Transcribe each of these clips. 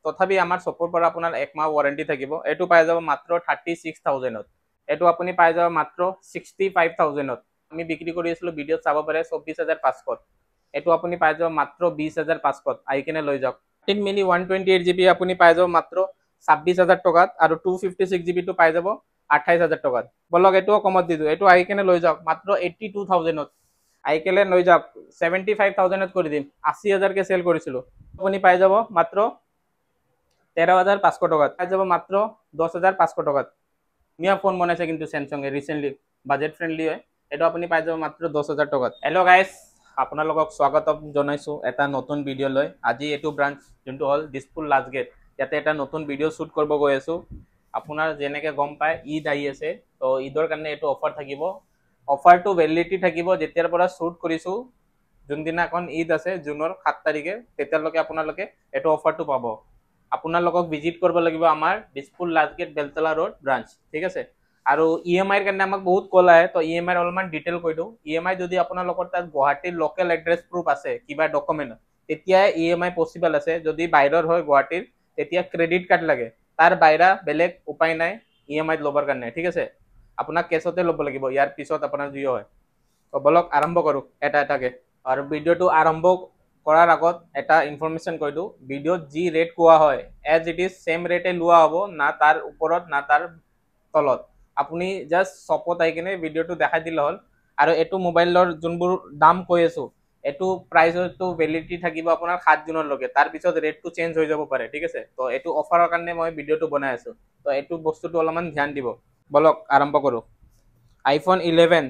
তথাপি আমাৰ শ্বপৰ পৰা আপোনাৰ 1 মাহ ওয়াৰেন্টি থাকিব এটো পাই যাব মাত্ৰ 36000 ত এটো আপুনি পাই যাব মাত্ৰ 65000 ত আমি বিক্ৰী কৰি আছিলো ভিডিঅ চাব পাৰে 24500 এটো আপুনি পাই যাব মাত্ৰ 20500 আই কেনে লৈ যাওক 10 মিনি 128GB আপুনি পাই যাব মাত্ৰ 26000 টকাত আৰু 256GB টো পাই যাব 28000 টকাত বলক এটো কমত দিদু এটো আই কেনে লৈ যাওক মাত্ৰ 82000 ত আই কেলে লৈ যাওক 75000 ত কৰি দিম 80000 কে সেল কৰিছিলো আপুনি পাই যাব মাত্ৰ 13500 টকাত পাই যাব মাত্ৰ 10500 টকাত মিয়া ফোন বনাইছে কিন্তু Samsung A recently budget friendly হয় এটো আপুনি পাই যাব মাত্ৰ 10000 টকাত হেল্ল গাইস আপোনালোকক স্বাগতম জনাইছো এটা নতুন ভিডিও লৈ আজি এটো ব্ৰাঞ্চ যোনটো হল দিছপুৰ লাষ্ট গেট ইয়াতে এটা নতুন ভিডিও শুট কৰিব গৈ আছো আপোনাৰ যেনেকে গম পায় ঈদ আহি আছে তো ঈদৰ কাৰণে এটো অফাৰ থাকিব অফাৰটো ভ্যালিডিটি থাকিব যেতিয়াৰ পৰা শুট কৰিছো যোনদিনাখন ঈদ আছে জুনৰ 7 তাৰিখে তেতিয়ালৈকে আপোনালোকে এটো অফাৰটো পাব আপোনালোকক ভিজিট কৰিব লাগিব আমাৰ Dispur last gate Beltola road branch ঠিক আছে আৰু ইএমআই ৰ কাৰণে আমাক বহুত কল আহে তো ইএমআই ৰ অলমান ডিটেইল কৈ দিও ইএমআই যদি আপোনালোকৰ তাত গুৱাহাটীৰ লোকেল এড্ৰেছ প্ৰুফ আছে কিবা ডকুমেন্ট তেতিয়া ইএমআই পসিবল আছে যদি বাহিৰৰ হয় গুৱাহাটীৰ তেতিয়া ক্ৰেডিট কাৰ্ড লাগে তাৰ বাহিৰা বেলেগ উপায় নাই ইএমআই লবৰ কাৰণে ঠিক আছে আপোনাক কেছতে লব লাগিব ইয়াৰ পিছত আপোনাৰ জিও হয় তো বলক আৰম্ভ কৰো এটা এটাকে আৰু ভিডিওটো আৰম্ভ কৰাৰ আগত এটা ইনফৰমেশন কৈ দিও ভিডিওত জি ৰেট কোৱা হয় এজ ইট ইজ সেম ৰেটে লোৱা হ'ব না তাৰ ওপৰত না তাৰ তলত আপুনি জাস্ট শপত আই কিনে ভিডিওটো দেখাই দিলে হল আৰু এটো মোবাইলৰ যোনবোৰ দাম কৈ আছো এটো প্ৰাইসটো ভ্যালিডিটি থাকিব আপোনাৰ 7 জুনৰ লগে তাৰ পিছত ৰেটটো চেঞ্জ হৈ যাব পাৰে ঠিক আছে তো এটো অফাৰৰ কাৰণে মই ভিডিওটো বনাই আছো তো এটো বস্তুটো অলমান ধ্যান দিব বলক আৰম্ভ কৰো আইফোন 11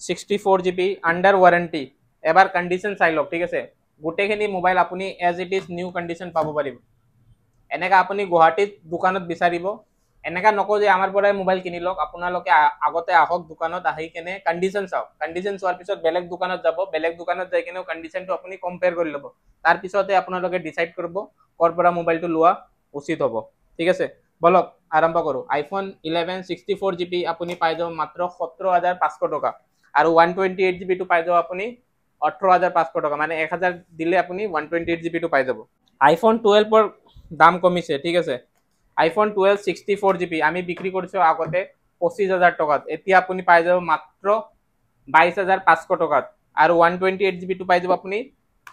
64GB আন্ডাৰ ওয়াৰেন্টি এবাৰ কন্ডিশন চাই লওক ঠিক আছে গুটেখিনি মোবাইল আপুনি as it is new condition পাব পাৰিব এনেকা আপুনি গুৱাহাটীত দোকানত বিচাৰিব এনেকা নকো যে আমাৰ পৰাই মোবাইল কিনি লওক আপোনালোকে আগতে আহক দোকানত আহি কেনে কন্ডিশন চাওক কন্ডিশন চোৱাৰ পিছত বেলেগ দোকানত যাব বেলেগ দোকানত যাই কেনে কন্ডিশনটো আপুনি কম্পেয়াৰ কৰি লব তাৰ পিছতে আপোনালোকে ডিসাইড কৰিব কৰ পৰা মোবাইলটো লোৱা উচিত হ'ব ঠিক আছে বলক আৰম্ভ কৰো আইফোন 11 64GB আপুনি পাই যাব মাত্ৰ 17500 টকা আৰু 128GB টো পাই যাব আপুনি 18500 টকা মানে 1000 দিলে আপুনি 128GB টো পাই যাব আইফোন 12 ৰ দাম কমিছে ঠিক আছে আইফোন 12 64GB আমি বিক্ৰী কৰিছো আগতে 25000 টকাত এতিয়া আপুনি পাই যাব মাত্ৰ 22500 টকাত আৰু 128GB টো পাই যাব আপুনি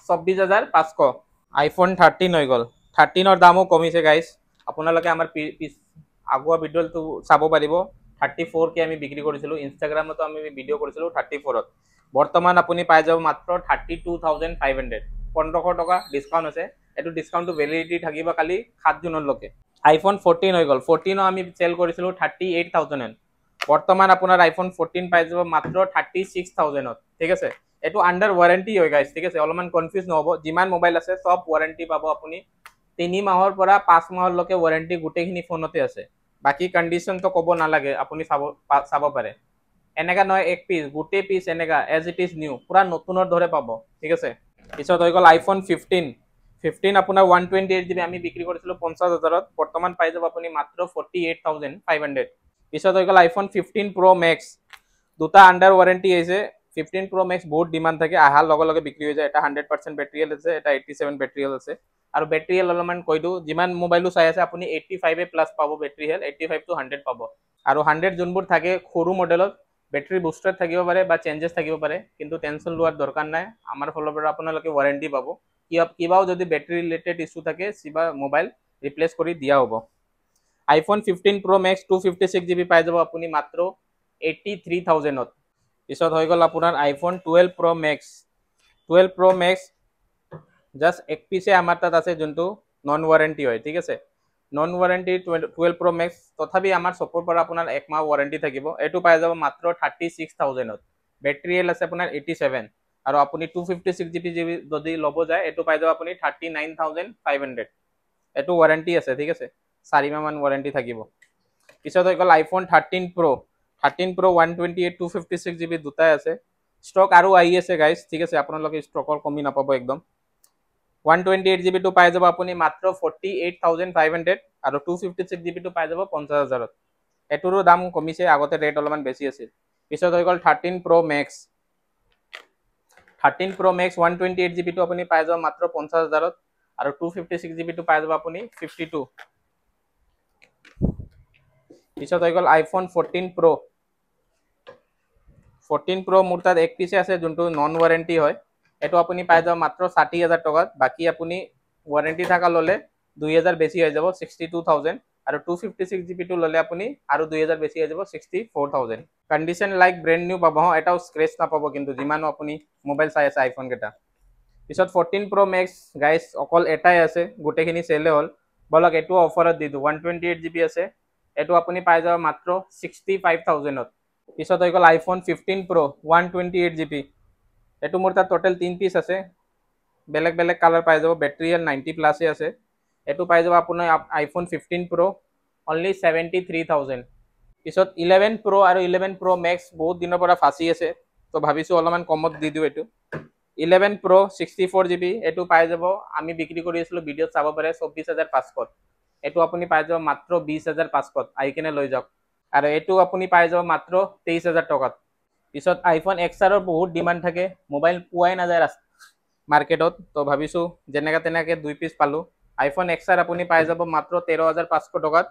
24500 আইফোন 13 হৈ গল 13 ৰ দামও কমিছে গাইস আপোনালোকে আমাৰ আগোৱা ভিডিওটো চাব পাৰিব 34 কে আমি বিক্ৰী কৰিছিলো ইনষ্টাগ্ৰামতো আমি ভিডিও কৰিছিলো 34 ত বৰ্তমান আপুনি পাই যাব মাত্ৰ 32500 1500 টকা ডিসকাউন্ট আছে এটো ডিসকাউন্টটো ভ্যালিডিটি থাকিব কালি 7 জুনৰ লকে আইফোন 14 হৈ গল 14 আমি সেল কৰিছিলো 38000 বৰ্তমান আপোনাৰ আইফোন 14 পাই যাব মাত্ৰ 36000 ঠিক আছে এটো আন্ডাৰ ওয়াৰেন্টি হয় গাইস ঠিক আছে অলমান কনফিউজ নহব যিমান মোবাইল আছে সব ওয়াৰেন্টি পাব আপুনি 3 মাহৰ পৰা 5 মাহৰ লকে ওয়াৰেন্টি গুটেখিনি ফোনতে আছে বাকি কন্ডিশন তো কব নালাগে আপুনি চাব পাৰে এনেকা নহয় এক পিস গুটে পিস এনেকা এজ ইট ইজ নিউ পুরা নতুনৰ দৰে পাব ঠিক আছে পিছত হৈ গল আইফোন 15 আপোনাৰ 128GB আমি বিক্ৰী কৰিছিলো 50000 ত বৰ্তমান পাই যাব আপুনি মাত্ৰ 48500 পিছত হৈ গল আইফোন 15 Pro Max দুটা আন্ডাৰ ওয়াৰেন্টি আছে 15 Pro Max বহুত ডিমান্ড থাকে আহাৰ লগে লগে বিক্ৰী হৈ যায় এটা 100% বেটাৰী হেল আছে এটা 87 বেটাৰী হেল আছে আৰু বেটাৰী হেল অলমান কৈ দিও যিমান মোবাইলটো চাই আছে আপুনি 85 এ প্লাস পাব বেটাৰী হেল 85 টু 100 পাব আৰু 100 যোনবোৰ থাকে সৰু মডেলত বেটাৰী বুস্টাৰ থাকিব পাৰে বা চেঞ্জেস থাকিব পাৰে কিন্তু টেনশন লোৱাৰ দৰকাৰ নাই আমাৰ ফলৰ পৰা আপোনালোকে ওয়াৰেন্টি পাব কিবাও যদি বেটাৰী ৰিলেটেড ইস্যু থাকে সিবা মোবাইল ৰিপ্লেস কৰি দিয়া হ'ব আইফোন 15 Pro Max 256GB পাই যাব আপুনি মাত্ৰ 83000 ত পিছত হৈ গল আপোনাৰ আইফোন 12 Pro Max জাস্ট এক পিছে আমাৰ তাত আছে যোনটো নন ওয়াৰেন্টি হয় ঠিক আছে নন ওয়াৰেন্টি 12 Pro Max তথাপি আমাৰ শ্বপৰ পৰা আপোনাৰ 1 মাহ ওয়াৰেন্টি থাকিব এটো পাই যাব মাত্ৰ 36000 ত বেটাৰী হেল আছে আপোনাৰ 87 আৰু আপুনি 256GB যদি লব যায় এটো পাই যাব আপুনি 39500 এটো ওয়াৰেন্টি আছে ঠিক আছে 4 মাহ মান ওয়াৰেন্টি থাকিব পিছত হৈ গল আইফোন 13 Pro 128 256GB দুটাই আছে ষ্টক আৰু আই আছে গাইস ঠিক আছে আপোনালোকে ষ্টকৰ কমি নাপাব একদম 128GB টো পাই যাব আপুনি মাত্ৰ 48500 আৰু 256GB টো পাই যাব 50000 ত এটোৰো দাম কমিছে আগতে ৰেট অলমান বেছি আছিল পিছত হৈ গল 13 Pro Max 128GB টো আপুনি পাই যাব মাত্ৰ 50000 ত আৰু 256 GB টো পাই যাব আপুনি 52। পিছত হৈ গ'ল আইফোন 14 Pro। 14 Pro মোৰ তাত এক পিছে আছে যোনটো নন ৱাৰেণ্টি হয়, এইটো আপুনি পাই যাব মাত্ৰ 60,000 টকাত। বাকী আপুনি ৱাৰেণ্টি থকা ল'লে 2,000 বেছি হৈ যাব 62,000, আৰু 256 GB টো ল'লে আপুনি আৰু 2,000 বেছি হৈ যাব 64,000। কণ্ডিশ্যন লাইক ব্ৰেণ্ড নিউ পাব, এটাও স্ক্ৰেচ নাপাব কিন্তু যিমানো আপুনি মোবাইল চাই আছে আইফোন কেইটা। পিছত 14 Pro Max গাইজ অকল এটাই আছে, গোটেইখিনি চেলে হ'ল। বলক এইটো অফাৰত দি দিওঁ, 128 GB আছে, এইটো আপুনি পাই যাব মাত্ৰ 65,000ত। পিছত হৈ গ'ল আইফোন 15 Pro 128 GB। এইটো মোৰ তাত টোটেল 3 পিচ আছে, বেলেগ বেলেগ কালাৰ পাই যাব, বেটাৰী 90+ আছে। এইটো পাই যাব আপোনাৰ আইফোন 15 Pro অনলি 73,000। পিছত 11 Pro আৰু 11 Pro Max বহুত দিনৰ পৰা ফাঁচি আছে, তো ভাবিছোঁ অলপমান কমত দি দিওঁ এইটো। 11 Pro 64 GB, এইটো পাই যাব, আমি বিক্ৰী কৰি আছিলোঁ ভিডিঅ'ত চাব পাৰে 24,500। এইটো আপুনি পাই যাব মাত্ৰ 20,500, আহি কিনে লৈ যাওক। আৰু এইটো আপুনি পাই যাব মাত্ৰ 23,000 টকাত। পিছত আইফোন XR বহুত ডিমাণ্ড থাকে, মোবাইল পোৱাই নাযায় মাৰ্কেটত, তো ভাবিছোঁ যেনেকৈ তেনেকৈ 2 পিচ পালোঁ। আইফোন XR আপুনি পাই যাব মাত্ৰ 13,500 টকাত,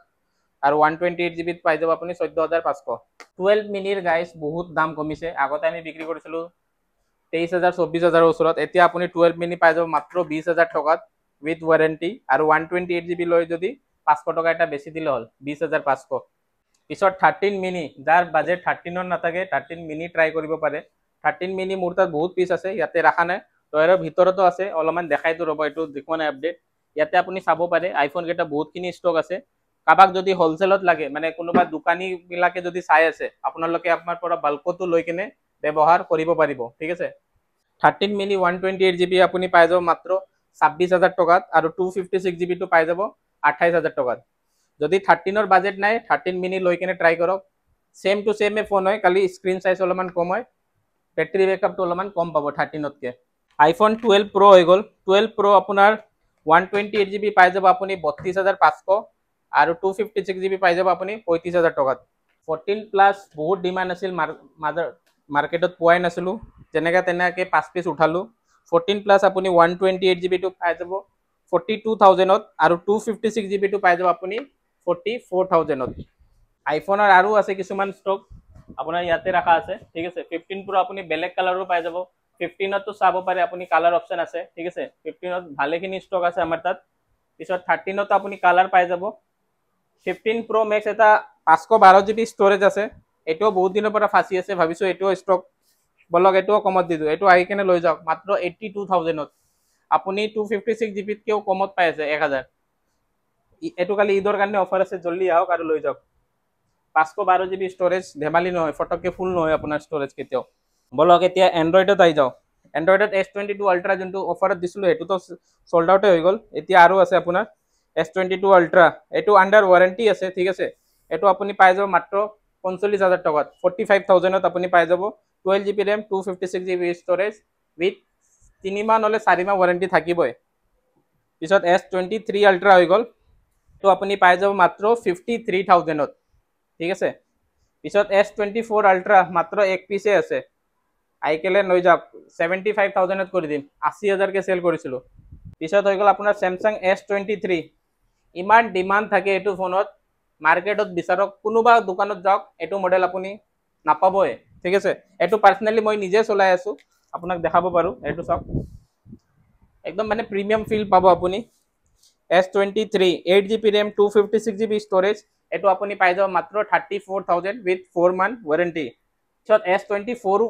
আৰু 128 GB পাই যাব আপুনি 14,500। 12 মিনিৰ গাইজ বহুত দাম কমিছে, আগতে আমি বিক্ৰী কৰিছিলোঁ 23,000 24,000 ওচৰত, এতিয়া আপুনি 12 মিনি পাই যাব মাত্ৰ 20,000 টকাত উইথ ৱাৰেণ্টি, আৰু 128 GB লৈ যদি 500 টকা এটা বেছি দিলে হ'ল 20,500। পিছত 13 মিনি, যাৰ বাজেট 13ৰ নাথাকে 13 মিনি ট্ৰাই কৰিব পাৰে। 13 মিনি মোৰ তাত বহুত পিচ আছে, ইয়াতে ৰখা নাই, তইৰৰ ভিতৰতো আছে, অলপমান দেখাইতো ৰ'ব, এইটো দেখুওৱা নাই আপডেট। ইয়াতে আপুনি চাব পাৰে আইফোন কেইটা বহুতখিনি ষ্টক আছে। কাৰোবাক যদি হ'লচেলত লাগে, মানে কোনোবা দোকানীবিলাকে যদি চাই আছে, আপোনালোকে আপোনাৰ পৰা বাল্কতো লৈ কিনে ব্যৱহাৰ কৰিব পাৰিব, ঠিক আছে। 13 মিনি 128 GB আপুনি পাই যাব মাত্ৰ 26,000 টকাত, আৰু 256 GB টো পাই যাব 28,000 টকাত। যদি 13ৰ বাজেট নাই 13 মিনি লৈ কিনে ট্ৰাই কৰক, ছেম টু ছেমে ফোন হয়, খালি স্ক্ৰীন চাইজ অলপমান কম হয়, বেটাৰী বেকআপটো অলপমান কম পাব 13তকৈ। আইফোন 12 Pro হৈ গ'ল, 12 Pro আপোনাৰ 128 GB পাই যাব আপুনি 32,500, আৰু 256 GB পাই যাব আপুনি 35,000 টকাত। 14+ বহুত ডিমাণ্ড আছিল, মাৰ্কেটত পোৱাই নাছিলোঁ, যেনেকৈ তেনেকৈ 5 পিচ উঠালোঁ। 14+ আপুনি 128 GB টো পাই যাব 42,000ত, আৰু 256 GB টো পাই যাব আপুনি 44,000ত। আইফোনৰ আৰু আছে কিছুমান ষ্টক, আপোনাৰ ইয়াতে ৰখা আছে, ঠিক আছে। 15 Pro আপুনি বেলেগ কালাৰো পাই যাব, 15ততো চাব পাৰে আপুনি, কালাৰ অপশ্যন আছে, ঠিক আছে। 15ত ভালেখিনি ষ্টক আছে আমাৰ তাত। পিছত 13ত আপুনি কালাৰ পাই যাব। 15 Pro Max এটা 512 GB ষ্ট'ৰেজ আছে, এইটোও বহুত দিনৰ পৰা ফাঁচি আছে, ভাবিছোঁ এইটোও ষ্টক, বলক এইটোও কমত দি দিওঁ, এইটো আহি কিনে লৈ যাওক মাত্ৰ 82,000ত। আপুনি 256 GBতকৈও কমত পাই আছে 1,000। এইটো খালি ঈদৰ কাৰণে অফাৰ আছে, জল্দি আহক আৰু লৈ যাওক। 512 GB ষ্ট'ৰেজ ধেমালি নহয়, ফটককৈ ফুল নহয় আপোনাৰ ষ্ট'ৰেজ কেতিয়াও। বলক এতিয়া এণ্ড্ৰইডত আহি যাওঁ। এণ্ড্ৰইডত S22 Ultra যোনটো অফাৰত দিছিলোঁ সেইটোতো চল্ড আউটে হৈ গ'ল, এতিয়া আৰু আছে আপোনাৰ S22 Ultra, এইটো আণ্ডাৰ ৱাৰেণ্টি আছে, ঠিক আছে। এইটো আপুনি পাই যাব মাত্ৰ 45,000 টকাত, 45,000ত আপুনি পাই যাব। 12 GB RAM 256 GB storage with 3 মাহ নহ'লে 4 মাহ ৱাৰেণ্টি থাকিবই। পিছত S23 Ultra হৈ গ'ল, এইটো আপুনি পাই যাব মাত্ৰ 53,000ত, ঠিক আছে। পিছত S24 Ultra মাত্ৰ এক পিচে আছে, আহি কেলে লৈ যাওক, 75,000ত কৰি দিম, 80,000কৈ চেল কৰিছিলোঁ। পিছত হৈ গ'ল আপোনাৰ Samsung S23, ইমান ডিমাণ্ড থাকে এইটো ফোনত, মাৰ্কেটত বিচাৰক, কোনোবা দোকানত যাওক এইটো মডেল আপুনি নাপাবই, ঠিক আছে। এইটো পাৰ্চনেলি মই নিজে চলাই আছোঁ, আপোনাক দেখাব পাৰোঁ, এইটো চাওক, একদম মানে প্ৰিমিয়াম ফিল পাব আপুনি। S23 8 GB RAM 256 GB storage, এইটো আপুনি পাই যাব মাত্ৰ 34,000 উইথ 4 মান্থ ৱাৰেণ্টি। পিছত S24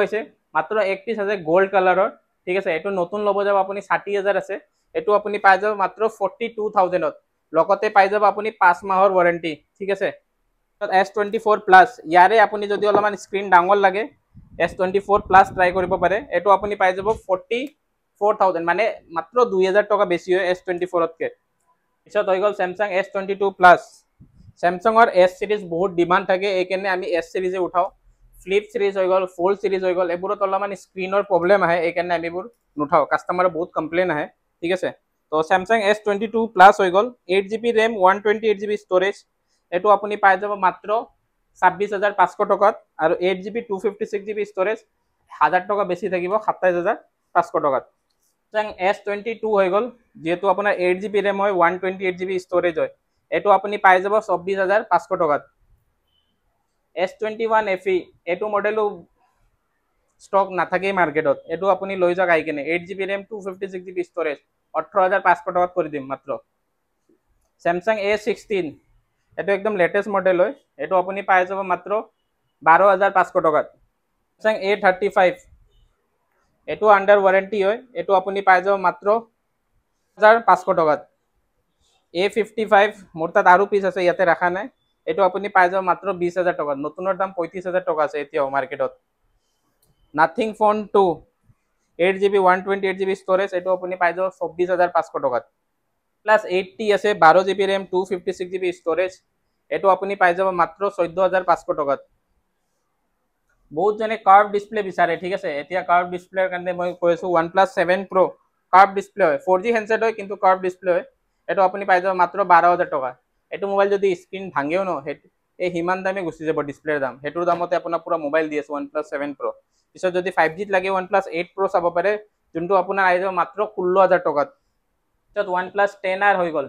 আছে, মাত্ৰ এক পিচ আছে গ'ল্ড কালাৰৰ, ঠিক আছে। এইটো নতুন ল'ব যাব আপুনি 60,000 আছে, এইটো আপুনি পাই যাব মাত্ৰ 42,000ত, লগতে পাই যাব আপুনি 5 মাহৰ ৱাৰেণ্টি, ঠিক আছে। S24+, ইয়াৰে আপুনি যদি অলপমান স্ক্ৰীন ডাঙৰ লাগে S24+ ট্ৰাই কৰিব পাৰে, এইটো আপুনি পাই যাব 44,000, মানে মাত্ৰ 2,000 টকা বেছি হয় S24তকৈ। পিছত হৈ গ'ল Samsung S22+, চেমচাঙৰ S চিৰিজ বহুত ডিমাণ্ড থাকে, এইকাৰণে আমি S চিৰিজে উঠাওঁ। ফ্লিপ চিৰিজ হৈ গ'ল, ফ'ল্ড চিৰিজ হৈ গ'ল, এইবোৰত অলপমান স্ক্ৰীনৰ প্ৰব্লেম আহে, এইকাৰণে আমি এইবোৰ নুঠাওঁ, কাষ্টমাৰৰ বহুত কমপ্লেইন আহে, ঠিক আছে। তো Samsung S22+ হৈ গ'ল, 8 GB RAM 128 GB ষ্ট'ৰেজ, এইটো আপুনি পাই যাব মাত্ৰ 26,500 টকাত, আৰু 8 GB 256 GB ষ্ট'ৰেজ 1,000 টকা বেছি থাকিব 27,500 টকাত। স্যামসাং S22 হৈ গ'ল, যেহেতু আপোনাৰ 8GB ৰেম হয়, 128GB ষ্ট'ৰেজ হয়, এইটো আপুনি পাই যাব 24,500 টকাত। S21 FE এইটো মডেলো ষ্টক নাথাকেই মাৰ্কেটত, এইটো আপুনি লৈ যাওক আহি কিনে। 8GB ৰেম, 256GB ষ্ট'ৰেজ, 18,500 টকাত কৰি দিম মাত্ৰ। স্যামসাং A16 এইটো একদম লেটেষ্ট মডেল হয়, এইটো আপুনি পাই যাব মাত্ৰ 12,500 টকাত। স্যামসাং A35 এইটো আণ্ডাৰ ৱাৰেণ্টি হয়, এইটো আপুনি পাই যাব মাত্ৰ 1,500 টকাত। A55 মোৰ তাত আৰু পিচ আছে, ইয়াতে ৰখা নাই, এইটো আপুনি পাই যাব মাত্ৰ 20,000 টকাত। নতুনৰ দাম 35,000 টকা আছে এতিয়াও মাৰ্কেটত। Nothing phone 2 8GB 128GB storage, এইটো আপুনি পাই যাব 24,500 টকাত। প্লাছ 80 আছে, 12GB ৰেম, 256GB ষ্ট'ৰেজ, এইটো আপুনি পাই যাব মাত্ৰ 14,500 টকাত। বহুতজনে কাৰ্ভ ডিছপ্লে বিচাৰে, ঠিক আছে। এতিয়া কাৰ্ভ ডিছপ্লেৰ কাৰণে মই কৈ আছোঁ OnePlus 7 Pro কাৰ্ভ ডিছপ্লে হয়, 4G হেণ্ডছেট হয় কিন্তু কাৰ্ভ ডিছপ্লে হয়, এইটো আপুনি পাই যাব মাত্ৰ 12,000 টকা। এইটো মোবাইল যদি স্ক্ৰীন ভাঙেও ন, সেইটো এই সিমান দামে গুচি যাব ডিছপ্লেৰ দাম, সেইটোৰ দামতে আপোনাৰ পুৰা মোবাইল দি আছে OnePlus 7 Pro। পিছত যদি 5Gত লাগে OnePlus 8 Pro চাব পাৰে, যোনটো আপোনাৰ আহি যাব মাত্ৰ 16,000 টকাত। পিছত OnePlus 10R হৈ গ'ল।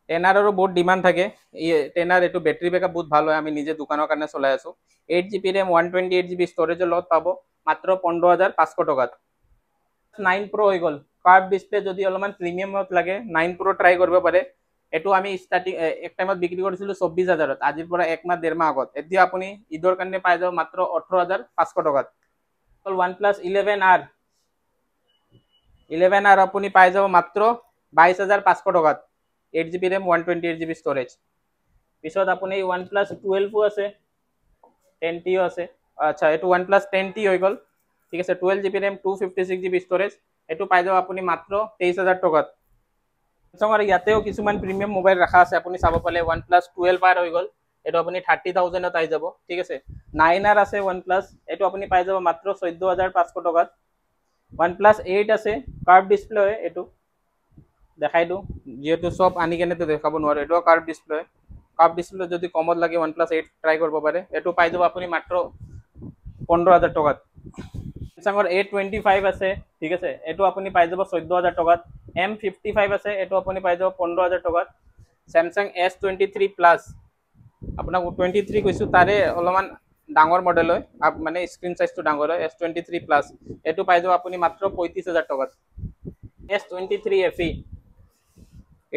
10Rৰো বহুত ডিমাণ্ড থাকে, এই 10R এইটো বেটাৰী বেকআপ বহুত ভাল হয়, আমি নিজে দোকানৰ কাৰণে চলাই আছোঁ। 8GB ৰেম, 128GB ষ্ট'ৰেজৰ লগত পাব মাত্ৰ 15,500 টকাত। 9 Pro হৈ গ'ল, কাৰ্ভ ডিছপ্লে যদি অলপমান প্ৰিমিয়ামত লাগে 9 Pro ট্ৰাই কৰিব পাৰে। এইটো আমি ষ্টাৰ্টিং এক টাইমত বিক্ৰী কৰিছিলোঁ 24,000ত, আজিৰ পৰা 1 মাহ 1.5 মাহ আগত। এতিয়া আপুনি ঈদৰ কাৰণে পাই যাব মাত্ৰ 18,500 টকাত। OnePlus 11R আপুনি পাই যাব মাত্ৰ 22,500 টকাত, 8GB ৰেম, 128GB ষ্ট'ৰেজ। পিছত আপুনি OnePlus 12 আছে, 10T আছে, আচ্ছা এইটো OnePlus 10T হৈ গ'ল, ঠিক আছে। 12GB ৰেম, 256GB ষ্ট'ৰেজ, এইটো পাই যাব আপুনি মাত্ৰ 23,000 টকাত। স্যামসাঙৰ ইয়াতেও কিছুমান প্ৰিমিয়াম মোবাইল ৰখা আছে, আপুনি চাব পালে। OnePlus 12R হৈ গ'ল, এইটো আপুনি 30,000ত আহি যাব, ঠিক আছে। 9R আছে OnePlus, এইটো আপুনি পাই যাব মাত্ৰ 14,500 টকাত। OnePlus 8 আছে, কাৰ্ভ ডিছপ্লে হয়, এইটো দেখাই দিওঁ, যিহেতু চব আনি কেনেতো দেখাব নোৱাৰো, এইটো কাৰ্ভ ডিছপ্লে। কাৰ্ভ ডিছপ্লে যদি কমত লাগে OnePlus 8 ট্ৰাই কৰিব পাৰে, এইটো পাই যাব আপুনি মাত্ৰ 15,000 টকাত। স্যামসাঙৰ A25 আছে, ঠিক আছে, এইটো আপুনি পাই যাব 14,000 টকাত। M55 আছে, এইটো আপুনি পাই যাব 15,000 টকাত। স্যামসাং S23 প্লাছ, আপোনাক 23 কৈছোঁ, তাৰে অলপমান ডাঙৰ মডেল হয়, মানে স্ক্ৰীন চাইজটো ডাঙৰ হয়। S23 প্লাছ এইটো পাই যাব আপুনি মাত্ৰ 35,000 টকাত। S23 FE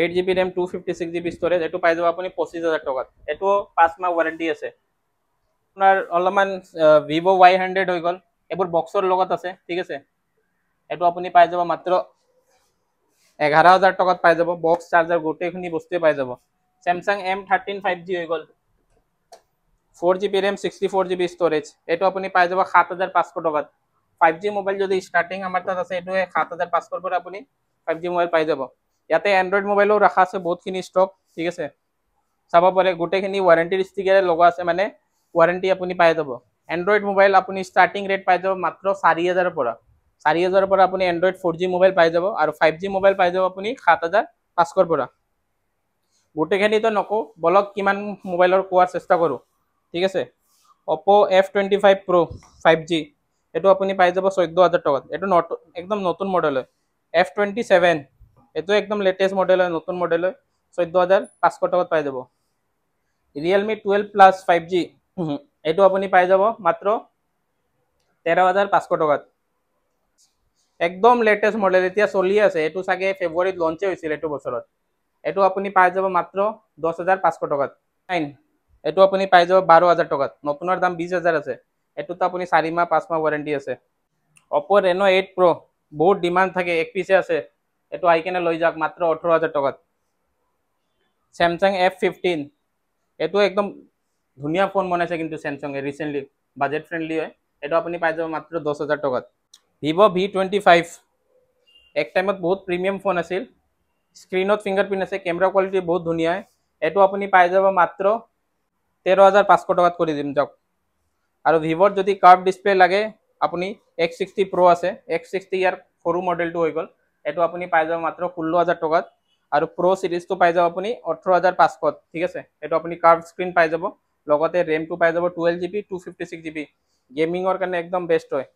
8GB RAM, 256GB storage, এইটো পাই যাব আপুনি 25,000 টকাত। এইটো 5 মাহ ৱাৰেণ্টি আছে। আপোনাৰ অলপমান Vivo Y100 হৈ গ'ল, এইবোৰ বক্সৰ লগত আছে, ঠিক আছে। এইটো আপুনি পাই যাব মাত্ৰ 11,000 টকাত পাই যাব, বক্স চাৰ্জাৰ গোটেইখিনি বস্তুৱে পাই যাব। স্যামসাং M13 5G হৈ গ'ল, 4GB ৰেম, 64GB ষ্ট'ৰেজ, এইটো আপুনি পাই যাব 7,500 টকাত। 5G মোবাইল যদি ষ্টাৰ্টিং আমাৰ তাত আছে, এইটোৱে 7,500ৰ পৰা আপুনি 5G মোবাইল পাই যাব। ইয়াতে এণ্ড্ৰইড মোবাইলো ৰখা আছে বহুতখিনি ষ্টক, ঠিক আছে, চাব পাৰে। গোটেইখিনি ৱাৰেণ্টিৰ ষ্টিকাৰে লগোৱা আছে, মানে ৱাৰেণ্টি আপুনি পাই যাব। এণ্ড্ৰইড মোবাইল আপুনি ষ্টাৰ্টিং ৰেট পাই যাব মাত্ৰ 4,000ৰ পৰা। 4,000ৰ পৰা আপুনি এণ্ড্ৰইড 4G মোবাইল পাই যাব, আৰু 5G মোবাইল পাই যাব আপুনি 7,500ৰ পৰা। গোটেইখিনিতো নকওঁ, বলক কিমান মোবাইলৰ কোৱাৰ চেষ্টা কৰোঁ, ঠিক আছে। Oppo F25 Pro 5G, এইটো আপুনি পাই যাব 14,000 টকাত। এইটো একদম নতুন মডেল হয়। F27 এইটো একদম লেটেষ্ট মডেল হয়, নতুন মডেল হয়, 14,500 টকাত পাই যাব। Realme 12 Plus 5G এইটো আপুনি পাই যাব মাত্ৰ 13,500 টকাত। একদম লেটেষ্ট মডেল, এতিয়া চলি আছে, এইটো চাগে ফেব্ৰুৱাৰীত লঞ্চে হৈছিল এইটো বছৰত। এইটো আপুনি পাই যাব মাত্ৰ 10,500 টকাত। এইটো আপুনি পাই যাব 12,000 টকাত, নতুনৰ দাম 20,000 আছে। এইটোতো আপুনি 4 মাহ 5 মাহ ৱাৰেণ্টি আছে। Oppo Reno 8 Pro বহুত ডিমাণ্ড থাকে, এক পিছে আছে, এইটো আহি কেনে লৈ যাওক মাত্ৰ 18,000 টকাত। Samsung F15 এইটো একদম ধুনীয়া ফোন বনাইছে কিন্তু স্যামসাঙে ৰিচেণ্টলি, বাজেট ফ্ৰেণ্ডলি হয়, এইটো আপুনি পাই যাব মাত্ৰ 10,000 টকাত। Vivo V25 এক টাইমত বহুত প্ৰিমিয়াম ফোন আছিল, স্ক্ৰীনত ফিংগাৰপ্ৰিণ্ট আছে, কেমেৰা কোৱালিটি বহুত ধুনীয়া হয়, এইটো আপুনি পাই যাব মাত্ৰ 13,500 টকাত কৰি দিম যাওক। আৰু ভিভৰ যদি কাৰ্ভ ডিছপ্লে লাগে, আপুনি X60 Pro আছে, X60 ইয়াৰ সৰু মডেলটো হৈ গ'ল, এইটো আপুনি পাই যাব মাত্ৰ 16,000 টকাত। আৰু Pro সিৰিজটো পাই যাব আপুনি 18,500, ঠিক আছে। এইটো আপুনি কাৰ্ভ স্ক্ৰীন পাই যাব, লগতে ৰেমটো পাই যাব 12GB 256GB, গেমিঙৰ কাৰণে একদম বেষ্ট হয়।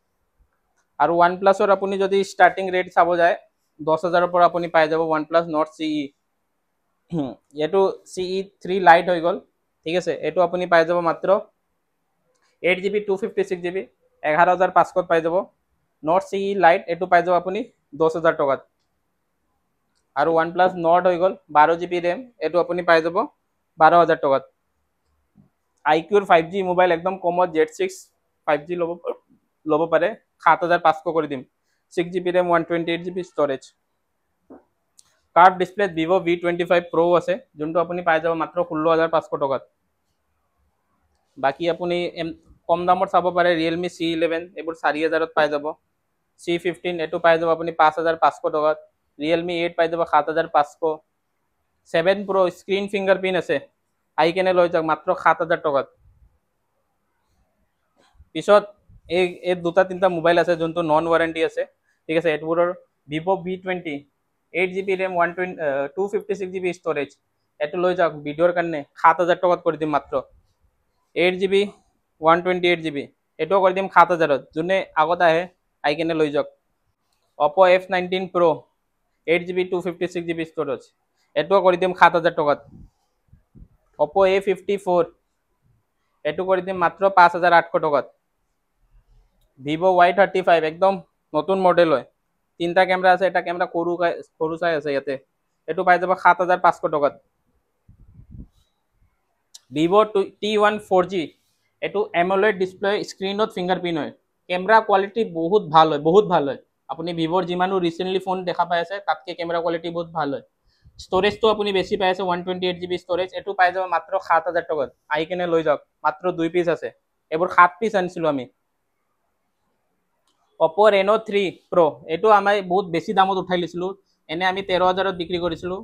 আৰু OnePlus আপুনি যদি ষ্টাৰ্টিং ৰেট চাব যায় 10,000 পৰা আপুনি পাই যাব OnePlus Nord CE এইটো CE3 লাইট হৈ গ'ল ঠিক আছে এইটো আপুনি পাই যাব মাত্ৰ 8GB 256GB 11,500 পাই যাব Nord CE লাইট এইটো পাই যাব আপুনি 10,000 টকাত আৰু OnePlus Nord হৈ গ'ল 12GB RAM এইটো আপুনি পাই যাব 12,000 টকাত iQOO 5G মোবাইল একদম কমত Z6 5G ল'ব পাৰে 7,500 কৰি দিম 6GB RAM 128GB storage curve display Vivo V25 Pro আছে যোনটো আপুনি পাই যাব মাত্ৰ 16,500 টকাত বাকি আপুনি কম দামত চাব পাৰে Realme C11 এইবোৰ 4,000 ত পাই যাব C15 এটো পাই যাব আপুনি 5,500 টকাত Realme 8 পাই যাব 7,500 7 Pro স্ক্ৰিন ফিংগাৰপ্ৰিন্ট আছে আই কেনে লৈ যাওক মাত্ৰ 7,000 টকাত পিছত এই দুটা তিনটা মোবাইল আছে যোনটো নন ওয়াৰেন্টি আছে ঠিক আছে এটোৰ Vivo V20 8GB RAM 256GB storage এটো লৈ যাওক ভিডিওৰ কাৰণে 7,000 টকাত কৰি দিম মাত্ৰ 8GB 128GB এটো কৰি দিম 7,000 ত যোনে আগত আহে আই কেনে লৈ যাওক Oppo F19 Pro 8GB 256GB storage এটো কৰি দিম 7,000 টকাত Oppo A54 এটো কৰি দিম মাত্ৰ 5,800 টকাত Vivo Y35 একদম নতুন মডেল হয় তিনটা ক্যামেরা আছে এটা ক্যামেরা সৰু চাই আছে ইয়াতে এটো পাই যাব 7,500 টকাত Vivo T1 4G এটো AMOLED ডিসপ্লে স্ক্রিনত ফিঙ্গারপ্রিন্ট হয় ক্যামেরা কোয়ালিটি বহুত ভাল হয় আপুনি Vivoৰ যিমানো ৰিসেন্টলি ফোন দেখা পাই আছে তাতকে ক্যামেৰা কোয়ালিটি বহুত ভাল হয় ষ্ট'ৰেজ তো আপুনি বেছি পাই আছে 128GB ষ্ট'ৰেজ এটো পাই যাব মাত্ৰ 7,000 টকাত আই কেনে লৈ যাওক মাত্ৰ 2 পিস আছে এবোৰ 7 পিস আনিছিলো আমি Oppo Reno 3 Pro এটো আমি বহুত বেছি দামত উঠাই লিছিলো এনে আমি 13,000 ত বিক্রি কৰিছিলো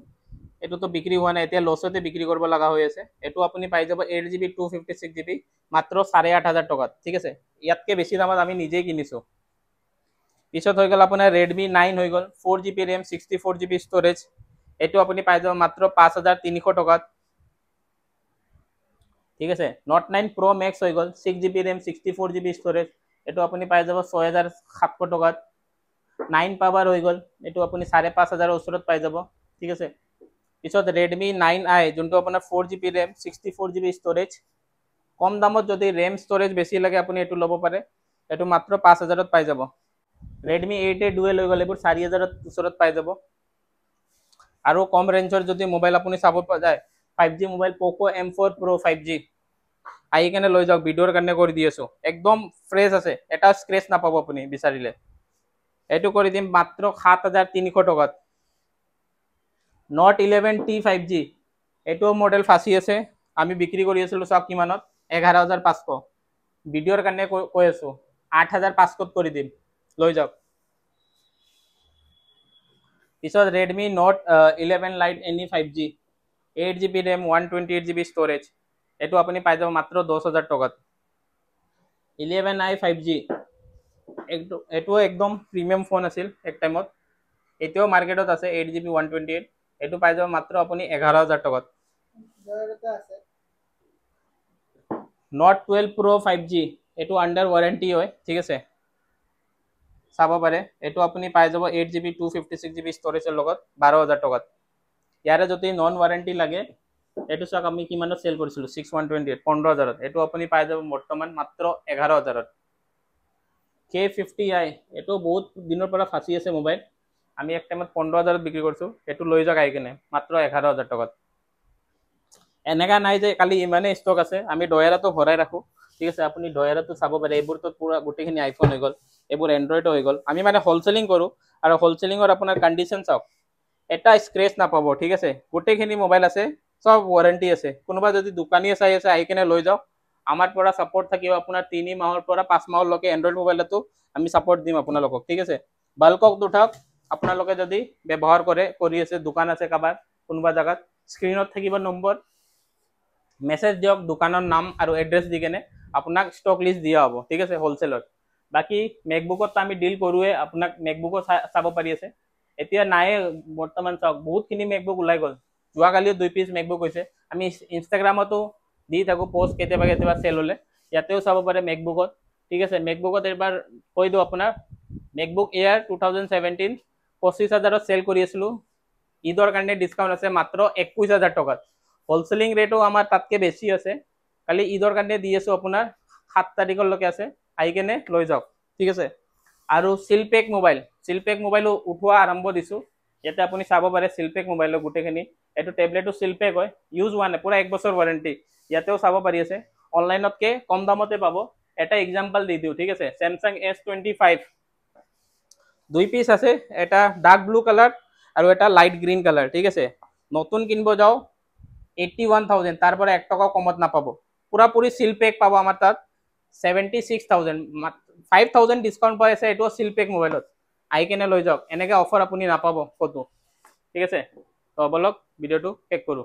এটো তো বিক্ৰি হোৱা নাই এতিয়া লছতে বিক্ৰি কৰিব লগা হৈ আছে এটো আপুনি পাই যাব 8GB 256GB মাত্ৰ 8,500 টকাত ঠিক আছে ইয়াতকে বেছি দামত আমি নিজেই কিনিছো পিছত হৈ গল আপোনাৰ Redmi 9 হৈ গল 4GB RAM 64GB ষ্ট'ৰেজ এটো আপুনি পাই যাব মাত্ৰ 5,300 টকাত ঠিক আছে Note 9 Pro Max হৈ গল 6GB RAM 64GB ষ্ট'ৰেজ এটো আপুনি পাই যাব 6,700 টকাত 9 পাৱাৰ হৈ গল এটো আপুনি 5,500 ওচৰত পাই যাব ঠিক আছে পিছত Redmi 9i যোনটো আপোনাৰ 4GB RAM 64GB ষ্ট'ৰেজ কম দামত যদি RAM ষ্ট'ৰেজ বেছি লাগে আপুনি এটো ল'ব পাৰে এটো মাত্ৰ 5,000 ত পাই যাব Redmi 8a Dual হৈ গল এবোৰ 4,000 ওচৰত পাই যাব আৰু কম ৰেঞ্জৰ যদি মোবাইল আপুনি চাব যায় 5G mobile Poco M4 Pro 5G আই কেনে লৈ যাওক ভিডিওৰ কাৰণে কৰি দি আছো একদম ফ্ৰেছ আছে এটা স্ক্ৰেচ নাপাব আপুনি বিচাৰিলে এটো কৰি দিম মাত্ৰ 7,300 টকাত Note 11T 5G এটো মডেল ফাসি আছে আমি বিক্রি কৰি আছিলো সব কিমানত 11,500 ভিডিওৰ কাৰণে কৈ আছো 8,500 কৰি দিম লৈ যাওক পিছত Redmi Note 11 Lite NE 5G 8GB RAM 128GB storage এটো আপুনি পাই যাব মাত্ৰ 10,000 টকাত 11i 5G এটো একদম প্ৰিমিয়াম ফোন আছিল এক টাইমত এতিয়াও মাৰ্কেটত আছে 8GB 128 এটো পাই যাব মাত্ৰ আপুনি 11,000 টকাত Note 12 Pro 5G এটো আন্ডাৰ ওয়াৰেন্টি হয় ঠিক আছে চাব পাৰে এটো আপুনি পাই যাব 8GB 256GB ষ্ট'ৰেজৰ লগত 12,000 টকাত ইয়াৰে যদি নন ওয়াৰেন্টি লাগে এটো সক আমি কিমানত সেল কৰিছিলো 6128 15,000 এটো আপুনি পাই যাব বৰ্তমান মাত্ৰ 11,000 K50i এটো বহুত দিনৰ পৰা ফাসি আছে মোবাইল আমি এক টাইমত 15,000 বিক্ৰি কৰিছো এটো লৈ যাক আই কেনে মাত্ৰ 11,000 টকাত এনেকা নাই যে কালি ইমানে ষ্টক আছে আমি ডয়াৰাটো ভৰাই ৰাখো ঠিক আছে আপুনি ডয়াৰাটো চাব পাৰে এইবোৰ তো পুৰা গুটেখিনি আইফোন হৈ গল এইবোৰ এন্ড্ৰইড হৈ গল আমি মানে হোলসেলিং কৰো আৰু হোলসেলিংৰ আপোনাৰ কন্ডিশন চাওক এটা স্ক্ৰেচ নাপাব ঠিক আছে গুটেখিনি মোবাইল আছে সব ওয়ারেন্টি আছে কোনোবা যদি দোকানী চাই আছে আই কেনে লৈ যাওক আমাৰ পৰা সাপোৰ্ট থাকিব আপোনাৰ 3 মাহৰ পৰা 5 মাহলৈকে এন্ড্ৰইড মোবাইলটো আমি সাপোৰ্ট দিম আপোনালোকক ঠিক আছে বাল্কক উঠাওক আপোনালোকে যদি ব্যৱহাৰ কৰি আছে দোকান আছে কাবাৰ কোনোবা জায়গাত স্ক্ৰিনত থাকিব নম্বৰ মেসেজ দিয়ক দোকানৰ নাম আৰু এড্ৰেছ দি কেনে আপোনাক ষ্টক লিষ্ট দিয়া হ'ব ঠিক আছে হোলসেলত বাকি মেকবুকত আমি ডিল কৰোৱে আপোনাক মেকবুকত চাব পাৰি আছে এতিয়া নাই বৰ্তমান চাওক বহুতখিনি মেকবুক ওলাই গল যোৱাকালিও 2 পিস মেকবুক হৈছে আমি ইনষ্টাগ্ৰামতো দি থাকো পোষ্ট কেতিয়াবা সেল হলে ইয়াতেও চাব পাৰে মেকবুকত ঠিক আছে মেকবুকত এবাৰ কৈ দিও আপোনাৰ মেকবুক এয়াৰ 2017 25,000 চেল কৰি আছিলোঁ। ঈদৰ কাৰণে ডিছকাউণ্ট আছে মাত্ৰ 21,000 টকাত। হোলচেলিং ৰেটো আমাৰ তাতকৈ বেছি আছে। কালি ঈদৰ কাৰণে দি আছোঁ আপোনাৰ 7 তাৰিখলৈকে আছে, আহি কেনে লৈ যাওক, ঠিক আছে। আৰু চিলপেক মোবাইলো উঠোৱা আৰম্ভ দিছোঁ। ইয়াতে আপুনি চাব পাৰে চিলপেক মোবাইলৰ গোটেইখিনি। এইটো টেবলেটো চিলপেক হয়, ইউজ হোৱা নাই, পূৰা 1 বছৰ ৱাৰেণ্টি। ইয়াতেও চাব পাৰি আছে, অনলাইনতকৈ কম দামতে পাব। এটা এক্সাম্পল দি দিওঁ, ঠিক আছে। চেমচাং S25 2 পিচ আছে, এটা ডাৰ্ক ব্লু কালাৰ আৰু এটা লাইট গ্ৰীণ কালাৰ, ঠিক আছে। নতুন কিনিব যাওঁ 81,000, তাৰ পৰা 1 টকা কমত নাপাব। পুৰাপুৰি চিলপেক পাব আমাৰ তাত 76,000, 5,000 ডিছকাউণ্ট পাই আছে। এইটো চিলপেক মোবাইলত আহি কেনে লৈ যাওক, এনেকৈ অফাৰ আপুনি নাপাব ক'তো, ঠিক আছে। তো বলক ভিডিঅ'টো শেষ কৰোঁ।